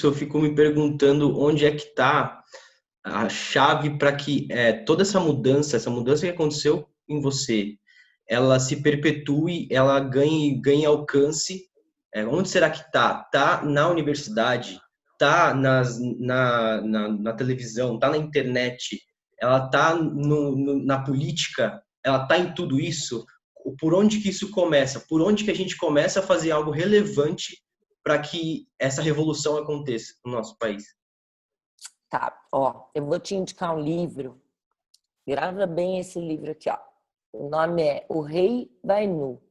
isso, eu fico me perguntando onde é que está a chave para que toda essa mudança que aconteceu em você, ela se perpetue, ela ganhe alcance. Onde será que está? Está na universidade? Está na televisão? Está na internet? Ela está na política? Ela está em tudo isso? Por onde que isso começa? Por onde que a gente começa a fazer algo relevante para que essa revolução aconteça no nosso país? Tá, ó, eu vou te indicar um livro. Grava bem esse livro aqui, ó. O nome é O Rei Vai Nu,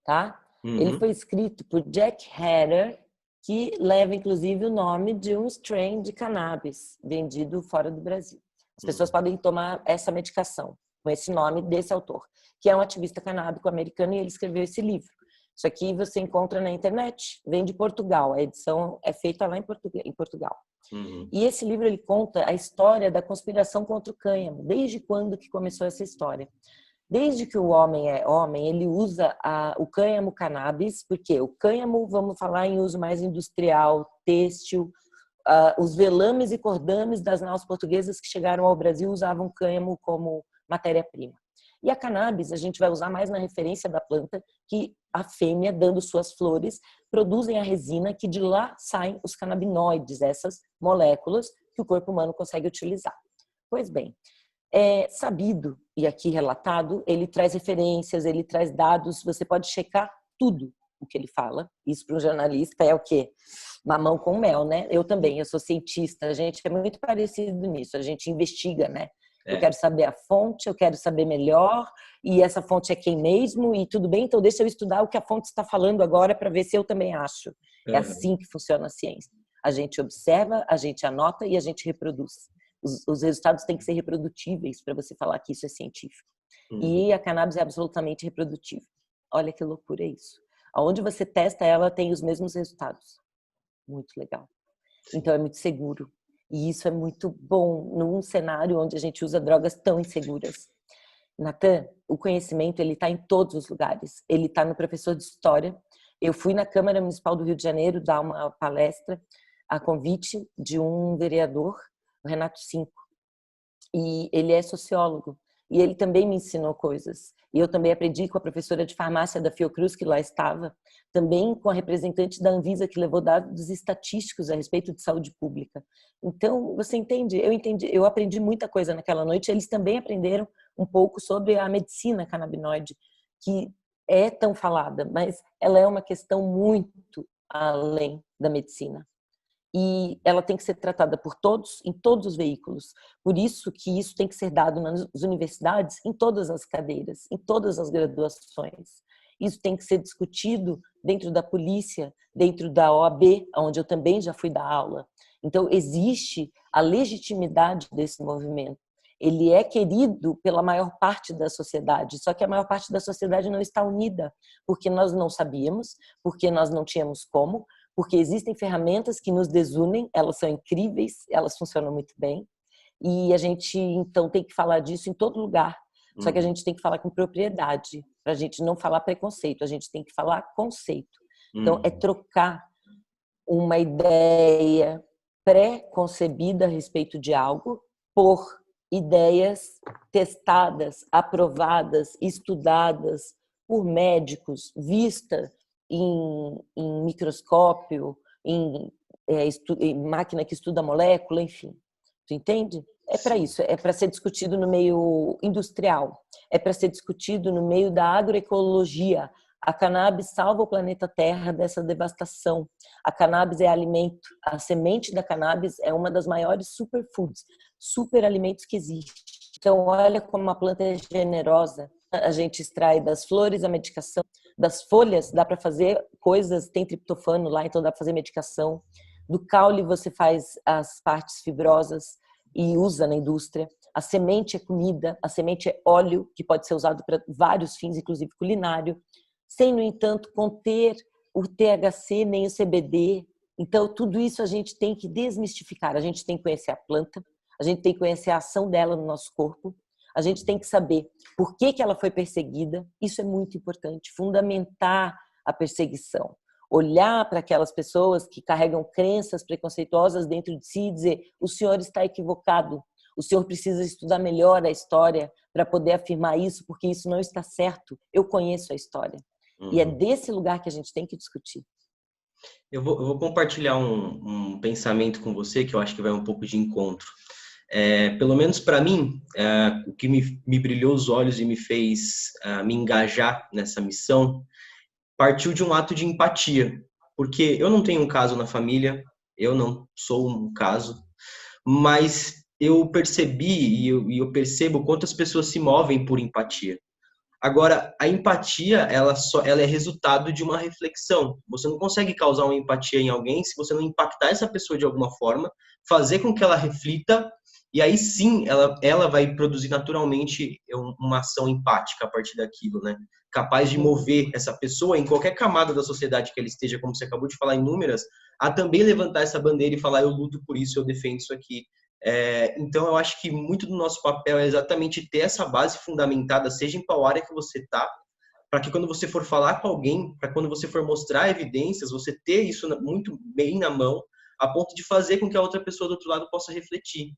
tá? Ele Uhum. foi escrito por Jack Herer, que leva inclusive o nome de um strain de cannabis vendido fora do Brasil. As pessoas podem tomar essa medicação com esse nome desse autor, que é um ativista canábico americano, e ele escreveu esse livro. Isso aqui você encontra na internet, vem de Portugal, a edição é feita lá em Portugal. Uhum. E esse livro ele conta a história da conspiração contra o cânhamo, desde quando que começou essa história. Desde que o homem é homem, ele usa o cânhamo cannabis, porque o cânhamo, vamos falar em uso mais industrial, têxtil, os velames e cordames das naus portuguesas que chegaram ao Brasil usavam cânhamo como matéria-prima. E a cannabis a gente vai usar mais na referência da planta, que a fêmea, dando suas flores, produzem a resina, que de lá saem os canabinoides, essas moléculas que o corpo humano consegue utilizar. Pois bem, é sabido, e aqui relatado, ele traz referências, ele traz dados, você pode checar tudo o que ele fala. Isso para um jornalista é o quê? Mamão com mel, né? Eu também, eu sou cientista, a gente é muito parecido nisso, a gente investiga, né? Eu quero saber a fonte, eu quero saber melhor, e essa fonte é quem mesmo, e tudo bem, então deixa eu estudar o que a fonte está falando agora para ver se eu também acho. É assim que funciona a ciência. A gente observa, a gente anota e a gente reproduz. Os resultados têm que ser reprodutíveis para você falar que isso é científico. E a cannabis é absolutamente reprodutível. Olha que loucura isso. Aonde você testa ela tem os mesmos resultados. Muito legal. Então é muito seguro. E isso é muito bom num cenário onde a gente usa drogas tão inseguras. Natan, o conhecimento ele está em todos os lugares. Ele está no professor de história. Eu fui na Câmara Municipal do Rio de Janeiro dar uma palestra a convite de um vereador, o Renato Cinco, e ele é sociólogo. E ele também me ensinou coisas. E eu também aprendi com a professora de farmácia da Fiocruz, que lá estava, também com a representante da Anvisa, que levou dados estatísticos a respeito de saúde pública. Então, você entende? Eu aprendi muita coisa naquela noite. Eles também aprenderam um pouco sobre a medicina canabinoide, que é tão falada, mas ela é uma questão muito além da medicina. E ela tem que ser tratada por todos, em todos os veículos. Por isso que isso tem que ser dado nas universidades, em todas as cadeiras, em todas as graduações. Isso tem que ser discutido dentro da polícia, dentro da OAB, onde eu também já fui dar aula. Então, existe a legitimidade desse movimento. Ele é querido pela maior parte da sociedade, só que a maior parte da sociedade não está unida, porque nós não sabíamos, porque nós não tínhamos como, porque existem ferramentas que nos desunem, elas são incríveis, elas funcionam muito bem, e a gente, então, tem que falar disso em todo lugar, só que a gente tem que falar com propriedade, para a gente não falar preconceito, a gente tem que falar conceito. Então, é trocar uma ideia pré-concebida a respeito de algo por ideias testadas, aprovadas, estudadas por médicos, vistas em microscópio, em máquina que estuda molécula, enfim. Tu entende? É para isso, é para ser discutido no meio industrial, é para ser discutido no meio da agroecologia. A cannabis salva o planeta Terra dessa devastação. A cannabis é alimento. A semente da cannabis é uma das maiores superfoods, superalimentos que existe. Então, olha como uma planta é generosa. A gente extrai das flores a medicação, das folhas dá para fazer coisas, tem triptofano lá, então dá para fazer medicação. Do caule você faz as partes fibrosas e usa na indústria. A semente é comida, a semente é óleo, que pode ser usado para vários fins, inclusive culinário, sem, no entanto, conter o THC nem o CBD. Então, tudo isso a gente tem que desmistificar. A gente tem que conhecer a planta, a gente tem que conhecer a ação dela no nosso corpo, a gente tem que saber por que ela foi perseguida. Isso é muito importante, fundamentar a perseguição. olhar para aquelas pessoas que carregam crenças preconceituosas dentro de si e dizer: o senhor está equivocado, o senhor precisa estudar melhor a história para poder afirmar isso, porque isso não está certo. Eu conheço a história. E é Uhum. desse lugar que a gente tem que discutir. Eu vou compartilhar um pensamento com você que eu acho que vai um pouco de encontro. Pelo menos para mim, o que me brilhou os olhos e me fez me engajar nessa missão partiu de um ato de empatia, porque eu não tenho um caso na família, eu não sou um caso, mas eu percebi e eu percebo quantas pessoas se movem por empatia. Agora, a empatia, ela é resultado de uma reflexão. Você não consegue causar uma empatia em alguém se você não impactar essa pessoa de alguma forma, fazer com que ela reflita, e aí sim ela vai produzir naturalmente uma ação empática a partir daquilo, né? Capaz de mover essa pessoa em qualquer camada da sociedade que ela esteja, como você acabou de falar, inúmeras, a também levantar essa bandeira e falar: eu luto por isso, eu defendo isso aqui. Então, eu acho que muito do nosso papel é exatamente ter essa base fundamentada, seja em qual área que você está, para que quando você for falar com alguém, para quando você for mostrar evidências, você ter isso muito bem na mão, a ponto de fazer com que a outra pessoa do outro lado possa refletir.